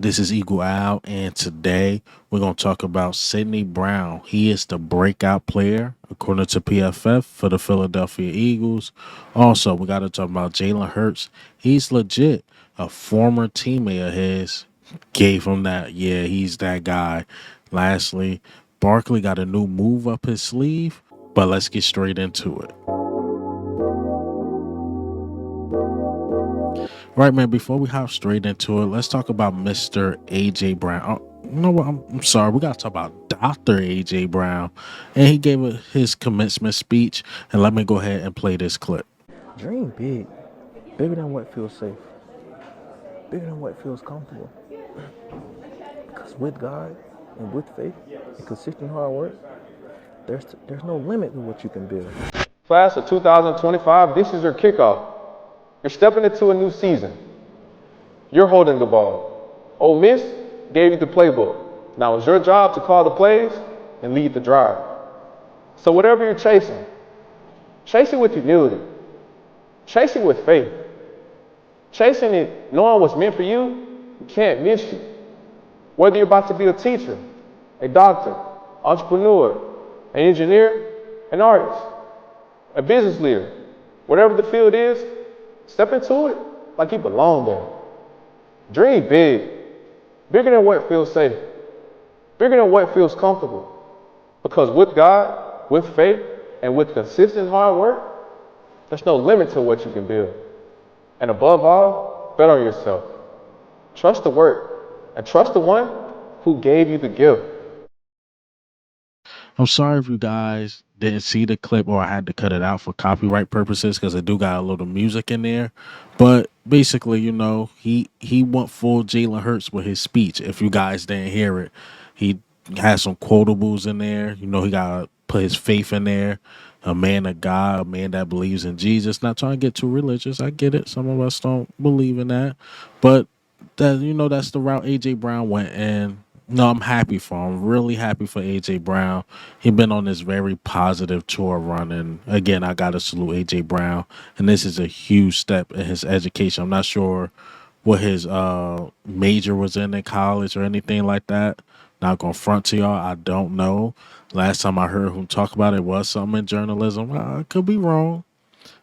This is Eagle Out, and today we're going to talk about Sidney Brown. He is the breakout player, according to PFF, for the Philadelphia Eagles. Also, we got to talk about Jalen Hurts. He's legit. A former teammate of his gave him that, yeah, he's that guy. Lastly, Barkley got a new move up his sleeve, but let's get straight into it. Right, man, before we hop straight into it, let's talk about Mr. AJ Brown. You know what? I'm sorry. We got to talk about Dr. AJ Brown. And he gave his commencement speech. And let me go ahead and play this clip. Dream big, bigger than what feels safe, bigger than what feels comfortable. Because with God and with faith and consistent hard work, there's no limit to what you can build. Class of 2025, this is your kickoff. You're stepping into a new season. You're holding the ball. Ole Miss gave you the playbook. Now it's your job to call the plays and lead the drive. So whatever you're chasing, chase it with humility. Chase it with faith. Chasing it, knowing what's meant for you, can't miss you. Whether you're about to be a teacher, a doctor, entrepreneur, an engineer, an artist, a business leader, whatever the field is, step into it like you belong there. Dream big, bigger than what feels safe, bigger than what feels comfortable. Because with God, with faith, and with consistent hard work, there's no limit to what you can build. And above all, bet on yourself. Trust the work, and trust the one who gave you the gift. I'm sorry if you guys didn't see the clip or I had to cut it out for copyright purposes because it do got a little music in there. But basically, he went full Jalen Hurts with his speech. If you guys didn't hear it, he had some quotables in there. He got to put his faith in there. A man of God, a man that believes in Jesus. Not trying to get too religious. I get it. Some of us don't believe in that. But that's the route AJ Brown went, and no, I'm happy for him. Really happy for AJ Brown. He been on this very positive tour run, and again, I gotta salute AJ Brown. And this is a huge step in his education. I'm not sure what his major was in college or anything like that. Not gonna front to y'all. I don't know. Last time I heard him talk about it was something in journalism. I could be wrong.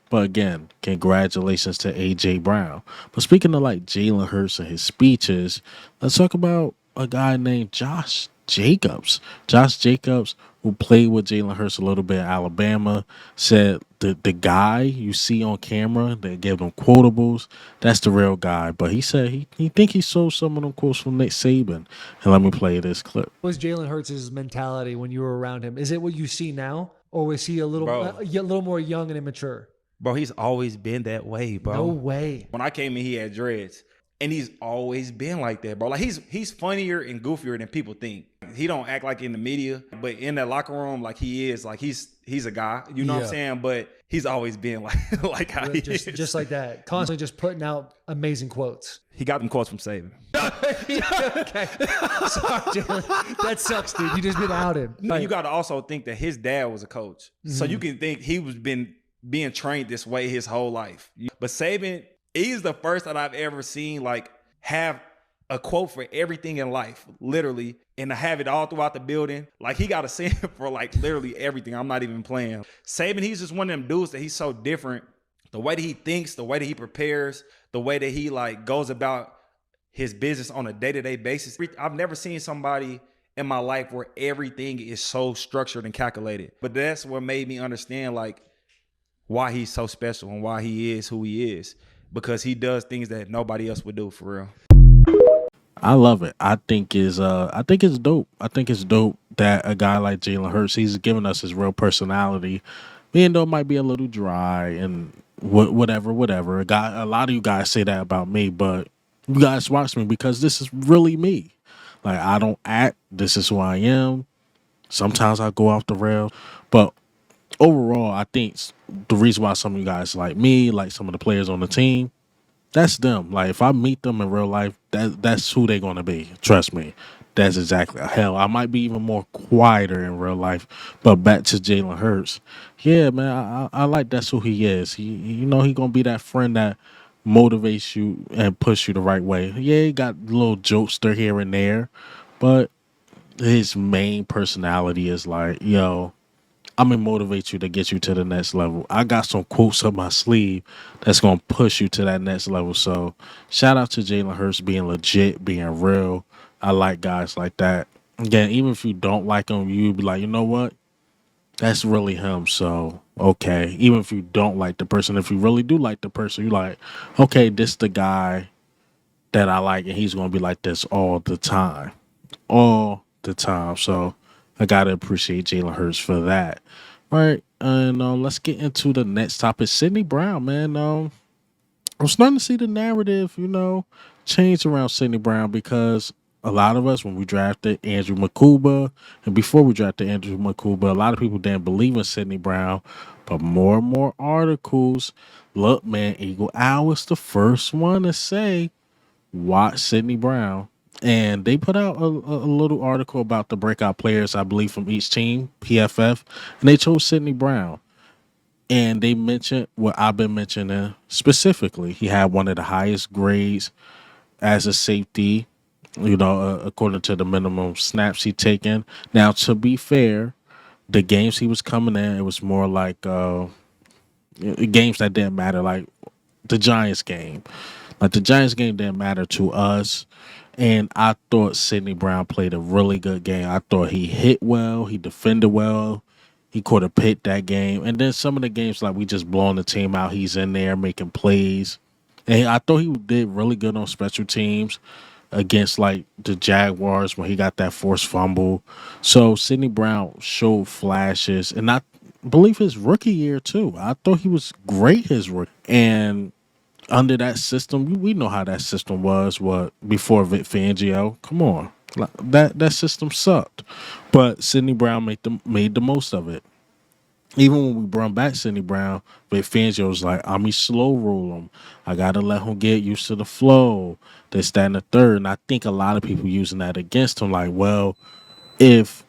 But again, congratulations to AJ Brown. But speaking of like Jalen Hurts and his speeches, let's talk about a guy named Josh Jacobs. Josh Jacobs, who played with Jalen Hurts a little bit in Alabama, said the guy you see on camera that gave him quotables, that's the real guy. But he said he think he stole some of them quotes from Nick Saban. And let me play this clip. What was Jalen Hurts' mentality when you were around him? Is it what you see now, or was he a little more young and immature? Bro, he's always been that way, bro. No way. When I came in, he had dreads. And he's always been like that, bro. Like he's funnier and goofier than people think. He don't act like in the media, but in that locker room, like he is, like he's a guy. You know what I'm saying? But he's always been like like how he is. Just like that. Constantly just putting out amazing quotes. He got them quotes from Saban. Okay. Sorry, Jalen. That sucks, dude. You just been outed. You got to also think that his dad was a coach. So you can think he was been being trained this way his whole life. But Saban, he's the first that I've ever seen like have a quote for everything in life, literally, and to have it all throughout the building. Like he got a saying for like literally everything. I'm not even playing. Saban, he's just one of them dudes that he's so different. The way that he thinks, the way that he prepares, the way that he like goes about his business on a day-to-day basis. I've never seen somebody in my life where everything is so structured and calculated. But that's what made me understand like why he's so special and why he is who he is, because he does things that nobody else would do, for real. I love it. I think it's dope. I think it's dope that a guy like Jalen Hurts, he's giving us his real personality, even though it might be a little dry and whatever. A lot of you guys say that about me, but you guys watch me because this is really me. Like I don't act. This is who I am. Sometimes I go off the rails, but overall, I think the reason why some of you guys like me, like some of the players on the team, that's them. Like if I meet them in real life, that's who they're gonna be. Trust me. That's exactly hell. I might be even more quieter in real life, but back to Jalen Hurts. Yeah, man, I like that's who he is. He gonna be that friend that motivates you and push you the right way. Yeah, he got a little jokester here and there, but his main personality is like, yo, I'm gonna motivate you to get you to the next level. I got some quotes up my sleeve that's gonna push you to that next level. So shout out to Jalen Hurts being legit, being real. I like guys like that. Again, even if you don't like him, you be like, you know what? That's really him. So okay. Even if you don't like the person, if you really do like the person, you like, okay, this the guy that I like, and he's gonna be like this all the time. All the time. So I gotta appreciate Jalen Hurts for that. All right, and let's get into the next topic. Sidney Brown, man. I'm starting to see the narrative, change around Sidney Brown because a lot of us, when we drafted Andrew Makuba, and before we drafted Andrew Makuba, a lot of people didn't believe in Sidney Brown, but more and more articles. Look, man, Eagle Owl was the first one to say watch Sidney Brown. And they put out a little article about the breakout players, I believe, from each team, PFF, and they chose Sidney Brown. And they mentioned what I've been mentioning specifically. He had one of the highest grades as a safety, according to the minimum snaps he taken. Now, to be fair, the games he was coming in, it was more like games that didn't matter, like the Giants game. Like the Giants game didn't matter to us. And I thought Sidney Brown played a really good game. I thought he hit well, he defended well, he could have picked that game. And then some of the games, like we just blowing the team out, he's in there making plays. And I thought he did really good on special teams against like the Jaguars when he got that forced fumble. So Sidney Brown showed flashes, and I believe his rookie year too. I thought he was great his rookie. And under that system, we know how that system was. What before Vic Fangio? Come on, that system sucked, but Sidney Brown made the most of it. Even when we brought back Sidney Brown, Vic Fangio was like, "I'm gonna slow roll him. I gotta let him get used to the flow." This, that, and the third. And I think a lot of people using that against him, like, well, if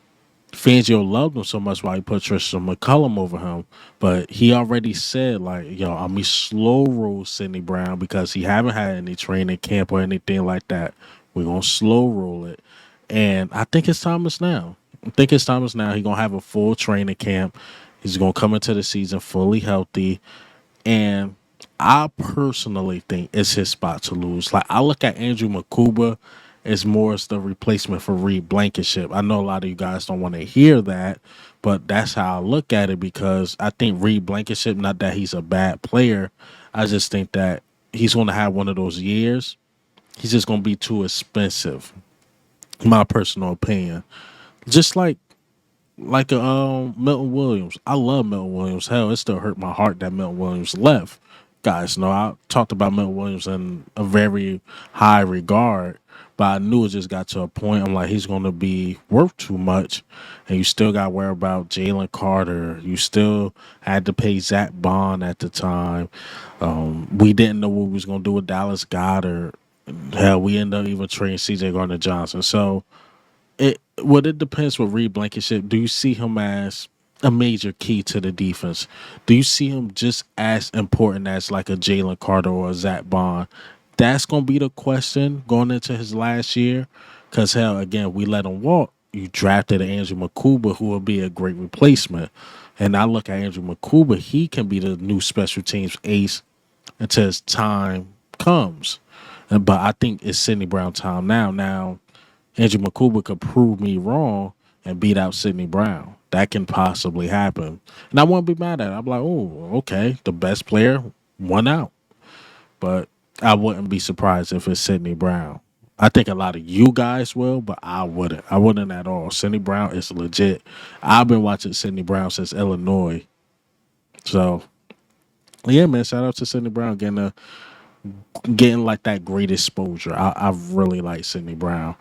Fangio loved him so much, why he put Tristan McCullum over him. But he already said, like, yo, I'm going to slow roll Sidney Brown because he haven't had any training camp or anything like that. We're going to slow roll it. And I think his time is now. He's going to have a full training camp. He's going to come into the season fully healthy. And I personally think it's his spot to lose. Like, I look at Andrew Makuba as more as the replacement for Reed Blankenship. I know a lot of you guys don't want to hear that, but that's how I look at it because I think Reed Blankenship, not that he's a bad player, I just think that he's going to have one of those years. He's just going to be too expensive, my personal opinion. Just like Milton Williams. I love Milton Williams. Hell, it still hurt my heart that Milton Williams left. Guys, know I talked about Milton Williams in a very high regard, but I knew it just got to a point. I'm like, he's going to be worth too much, and you still got to worry about Jalen Carter. You still had to pay Zach Bond at the time. We didn't know what we was going to do with Dallas Goedert. Hell, we ended up even trading C.J. Gardner-Johnson. So, it depends with Reed Blankenship. Do you see him as a major key to the defense? Do you see him just as important as like a Jalen Carter or a Zach Bond? That's going to be the question going into his last year. Because, hell, again, we let him walk. You drafted Andrew Makuba, who will be a great replacement. And I look at Andrew Makuba, he can be the new special teams ace until his time comes. But I think it's Sidney Brown time now. Now, Andrew Makuba could prove me wrong and beat out Sidney Brown. That can possibly happen. And I won't be mad at it. I'm like, oh, okay, the best player won out. But I wouldn't be surprised if it's Sidney Brown. I think a lot of you guys will, but I wouldn't. I wouldn't at all. Sidney Brown is legit. I've been watching Sidney Brown since Illinois. So, yeah, man, shout out to Sidney Brown getting like that great exposure. I really like Sidney Brown.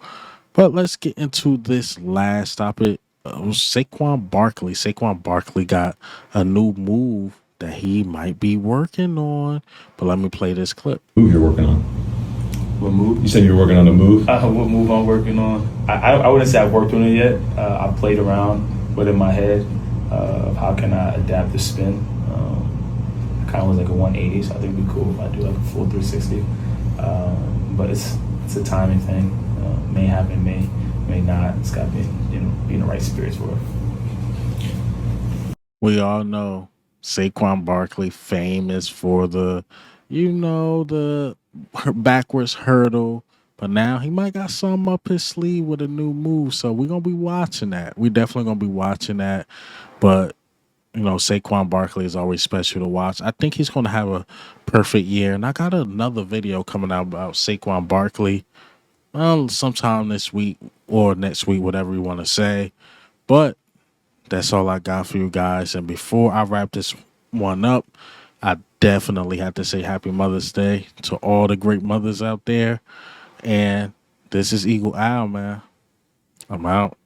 But let's get into this last topic. Saquon Barkley. Saquon Barkley got a new move that he might be working on. But let me play this clip. Move you're working on? What move? You said you're working on a move? What move I'm working on? I wouldn't say I've worked on it yet. I played around with it in my head of how can I adapt the spin. kind of was like a 180, so I think it'd be cool if I do like a full 360. But it's a timing thing. May happen, may not. It's got to be in the right spirits for it. We all know Saquon Barkley famous for the backwards hurdle, but now he might got something up his sleeve with a new move. So we're gonna be watching that. We definitely gonna be watching that. But Saquon Barkley is always special to watch. I think he's gonna have a perfect year. And I got another video coming out about Saquon Barkley. Sometime this week or next week, whatever you want to say. But that's all I got for you guys. And before I wrap this one up, I definitely have to say Happy Mother's Day to all the great mothers out there. And this is Eagle Owl, man. I'm out.